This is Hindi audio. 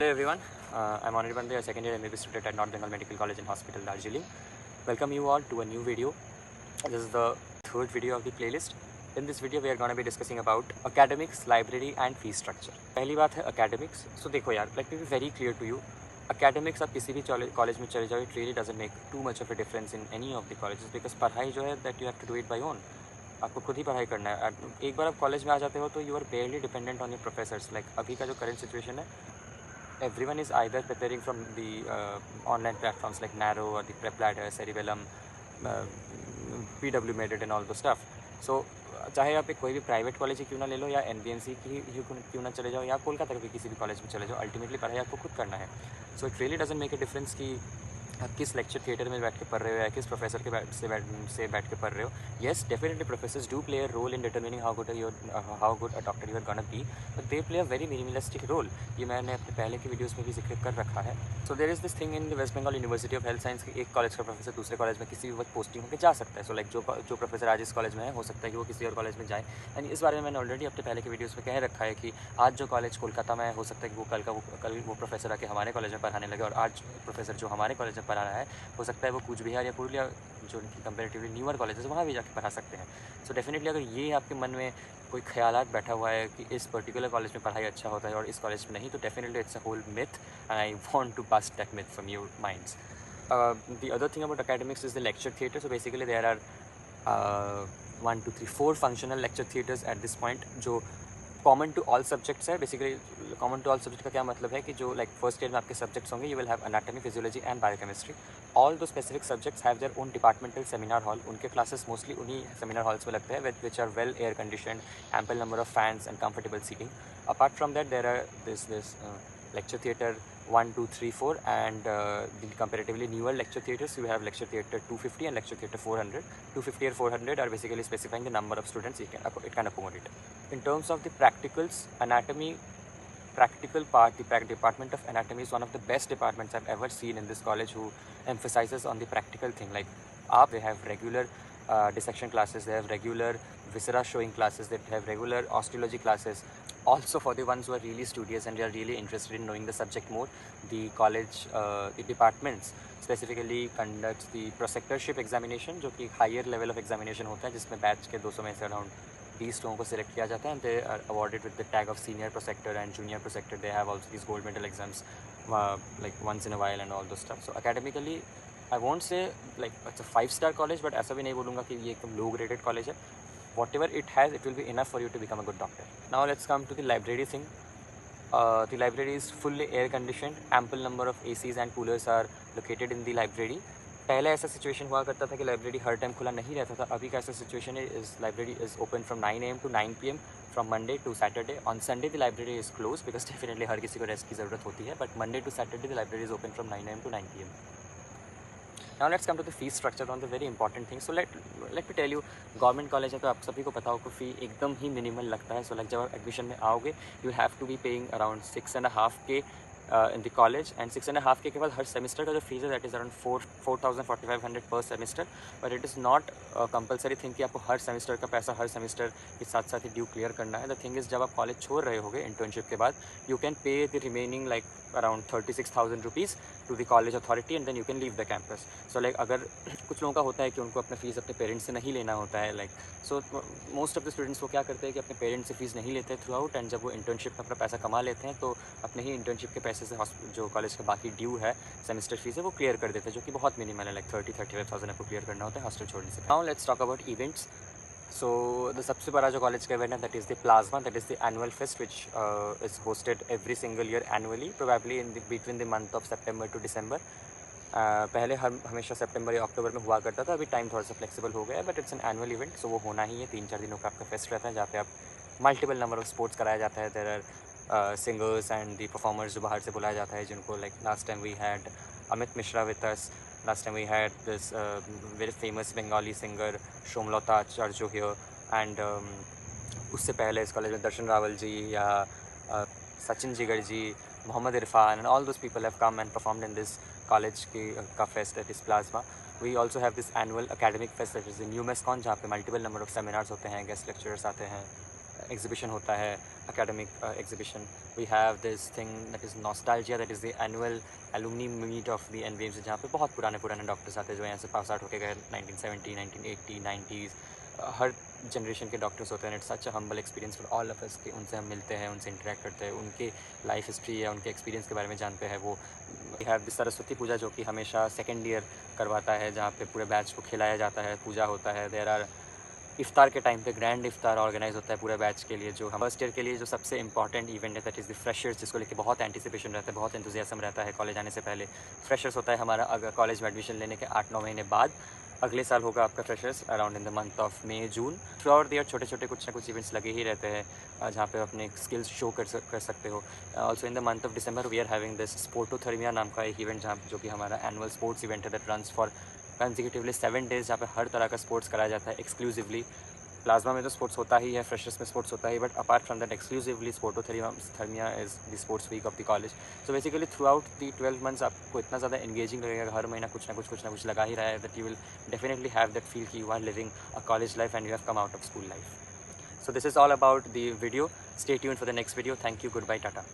Hello everyone, I'm Anirban Bande, a second year MBBS student at North Bengal Medical College and Hospital, Darjeeling. Welcome you all to a new video. This is the third video of the playlist. In this video we are going to be discussing about academics, library and fee structure. पहली बात है academics. So देखो यार, let me be very clear to you. Academics आप किसी भी कॉलेज में चले जाओ, it really doesn't make too much of a difference in any of the colleges because पढ़ाई जो है that you have to do it by own. आपको खुद ही पढ़ाई करना है. एक बार आप कॉलेज में आ जाते हो तो you are barely dependent on your professors. Like अभी का जो current situation है, everyone is either preparing from the online platforms like Narrow or the Prep Ladder, Cerebellum, PWMedit and all those stuff. So चाहे आप कोई भी प्राइवेट कॉलेज ही क्यों ना ले लो या NBNC की क्यों ना चले जाओ या कोलकाता के किसी भी कॉलेज में चले जाओ, अल्टीमेटली पढ़ाई आपको खुद करना है. So it really doesn't make a difference कि आप किस लेक्चर थिएटर में बैठ के पढ़ रहे हो या किस प्रोफेसर के से बैठ के पढ़ रहे हो. Yes, definitely professors do play a role in determining how good a doctor you are gonna be, but they play a very minimalistic role. ये मैंने अपने पहले के वीडियोस में भी जिक्र कर रखा है. So there is this thing in the West Bengal university of health science की एक कॉलेज का प्रोफेसर दूसरे कॉलेज में किसी भी वक्त पोस्टिंग होकर जा सकता है. सो लाइक जो प्रोफेसर आज इस कॉलेज में है, हो सकता है कि वो किसी और कॉलेज में जाए. एंड इस बारे में मैंने ऑलरेडी अपने पहले के वीडियोज़ में कह रखा है कि आज जो कॉलेज कोलकाता में है, हो सकता है कि वो कल वो प्रोफेसर आके हमारे कॉलेज में पढ़ाने लगे, और आज प्रोफेसर जो हमारे कॉलेज में पढ़ा रहा है हो सकता है वो कूच बिहार या पुरुलिया जो उनकी कंपेरेटिवली न्यूअर कॉलेज है वहाँ भी जाके पढ़ा सकते हैं. सो डेफिनेटली अगर ये आपके मन में कोई ख्यालात बैठा हुआ है कि इस पर्टिकुलर कॉलेज में पढ़ाई अच्छा होता है और इस कॉलेज में नहीं, तो definitely it's a whole myth and I want to bust that myth from your minds. The other thing about academics is the lecture theatre. So basically there are 1, 2, 3, 4 functional lecture theatres at this point जो कॉमन टू ऑल सब्जेक्ट्स है. Basically common to all subject का क्या मतलब है कि जो लाइक फर्स्ट ईयर में आपके सब्जेक्ट्स होंगे, you will have anatomy, physiology and biochemistry. All those specific subjects have their own departmental seminar hall. उनके क्लासेस मोस्टली उन्हीं सेमिनार हॉल्स में लगते हैं which are well air conditioned, ample number of fans and comfortable seating. Apart from that there are this lecture theatre 1, 2, 3, 4 and the comparatively newer lecture theatres you have lecture theatre 250 and lecture theatre 400. 250 or 400 are basically specifying the number of students it can accommodate. In terms of the practicals, anatomy practical part, the department of anatomy is one of the best departments I've ever seen in this college, who emphasizes on the practical thing. Like they have regular dissection classes, they have regular viscera showing classes, they have regular osteology classes. Also for the ones who are really studious and they are really interested in knowing the subject more, the college the departments specifically conducts the prosectorship examination, जो कि higher level of examination होता है, जिसमें बैच के 200 में से अराउंड 20 लोगों को सिलेक्ट किया जाता है. And they are awarded with the tag of senior prosector and junior prosector. They have also this gold medal exams like once in a while and all those stuff. So academically I won't say like it's a 5-star college, but ऐसा भी नहीं बोलूँगा कि ये एकदम लो ग्रेडेड कॉलेज है. Whatever it has, it will be enough for you to become a good doctor. Now let's come to the library thing. The library is fully air conditioned. Ample number of ACs and coolers are located in the library. पहले ऐसा सिचुएशन हुआ करता था कि लाइब्रेरी हर टाइम खुला नहीं रहता था. अभी का ऐसा सिचुएशन है, इस library is open from 9 AM to 9 PM from Monday to Saturday. On Sunday the library is close because definitely हर किसी को रेस्ट की ज़रूरत होती है, but Monday to Saturday the library is open from 9 AM to 9 PM. Now let's come to the fee structure, on the very important thing. So let me tell you, government college है तो आप सभी को पता होगा फ़ी एकदम ही मिनिमल लगता है. सो लाइक जब आप एडमिशन में आओगे, you have to be paying around 6.5K in the college, and 6.5K के बाद हर सेमेस्टर का जो फीस है दैट इज़ अराउंड 4,000-4,500 पर semester. But it is not compulsory thing कि आपको हर सेमेस्टर का पैसा हर सेमेस्टर के साथ साथ ही ड्यू क्लियर करना है. द थिंग इज़ जब आप कॉलेज छोड़ रहे होगे इंटर्नशिप के बाद, you can pay the remaining like around 36,000 rupees to the college authority and then you can leave the campus. So like अगर कुछ लोगों का होता है कि उनको अपना फीस अपने पेरेंट्स से नहीं लेना होता है, like so most of the students वो क्या करते हैं कि अपने पेरेंट्स से फीस नहीं लेते थ्रू आउट, एंड जब वो इंटर्नशिप में अपना पैसा कमा लेते हैं तो अपने ही इंटर्नशिप के पैसे से जो कॉलेज का बाकी ड्यू है सेमेस्टर फीस है वो क्लियर कर देते हैं, जो कि बहुत मिनिमल है. लाइक 35,000 आपको क्लियर करना होता है हॉस्टल छोड़ने से. Now let's talk about events. So the सबसे बड़ा जो कॉलेज का इवेंट है that is the plasma, that is the annual fest which is hosted every single year annually, probably in between the month of September to December. पहले हमेशा सितंबर या अक्टूबर में हुआ करता था, अभी टाइम थोड़ा सा फ्लेक्सिबल हो गया है, but it's an annual event. So वो होना ही है. 3-4 दिनों का आपका फेस्ट रहता है जहाँ पे आप मल्टीपल नंबर ऑफ स्पोर्ट्स कराया जाता है. There are singers and the performers जो बाहर से बुलाया जाता है, जिनको like last time we had Amit Mishra with us, last time we had this very famous Bengali singer Shomlata Acharya here, and उससे पहले इस कॉलेज में दर्शन रावल जी या Sachin Jigar ji, Mohammad Irfan and all those people have come and performed in this college का fest that is plasma. We also have this annual academic fest that is new Mescon, जहाँ पे मल्टीपल नंबर ऑफ सेमिनार्स होते हैं, गेस्ट लेक्चरर्स आते हैं, एग्जीबिशन होता है, academic exhibition. We have this thing that is Nostalgia, that is the annual alumni meet of the NVMC, जहाँ पे बहुत पुराने डॉक्टर्स आते हैं जो यहाँ से पास आउट होके गए 1970, 1980, 90s। हर जनरेशन के डॉक्टर्स होते हैं। It's such a humble experience for all of us कि उनसे हम मिलते हैं, उनसे इंटरेक्ट करते हैं, उनके लाइफ हिस्ट्री या उनके एक्सपीरियंस के बारे में जानते हैं। वो वी हैव द सरस्वती पूजा जो कि हमेशा सेकेंड ईयर करवाता है, जहाँ पे पूरे बैच को खिलाया जाता है, पूजा होता है। देयर आर इफ्तार के टाइम पे ग्रैंड इफ्तार ऑर्गेनाइज होता है पूरे बैच के लिए। जो हम फर्स्ट ईयर के लिए जो सबसे इंपॉर्टेंट इवेंट है दैट इज़ द फ्रेशर्स, जिसको लेके बहुत एंटिसिपेशन रहता है, बहुत एंथुजियाज्म रहता है कॉलेज आने से पहले। फ्रेशर्स होता है हमारा अगर कॉलेज में एडमिशन लेने के 8-9 महीने बाद। अगले साल होगा आपका freshers around in the month of May June. Through out the year छोटे छोटे कुछ ना कुछ इवेंट्स लगे ही रहते हैं जहाँ पे अपने स्किल्स शो कर सकते हो। Also in the month of December we are having this Sportothermia नाम का एक इवेंट, जहाँ जो कि हमारा एनुअल स्पोर्ट्स इवेंट है that runs for consecutively 7 days, जहाँ पे हर तरह का स्पोर्ट्स कराया जाता है एक्सक्लूसिवली। प्लाज्मा में तो स्पोर्ट्स होता ही है, फ्रेशर्स में स्पोर्ट्स होता ही, but apart from that exclusively Sportothermia is the sports week of the college. So basically throughout the 12 months आपको इतना ज़्यादा एंगेजिंग लगेगा, हर महीना कुछ ना कुछ लगा ही रहा है, that you will definitely have that feel कि you are living a college life and you have come out of school life. So this is all about the video. Stay tuned for the next video. Thank you. Goodbye. Tata.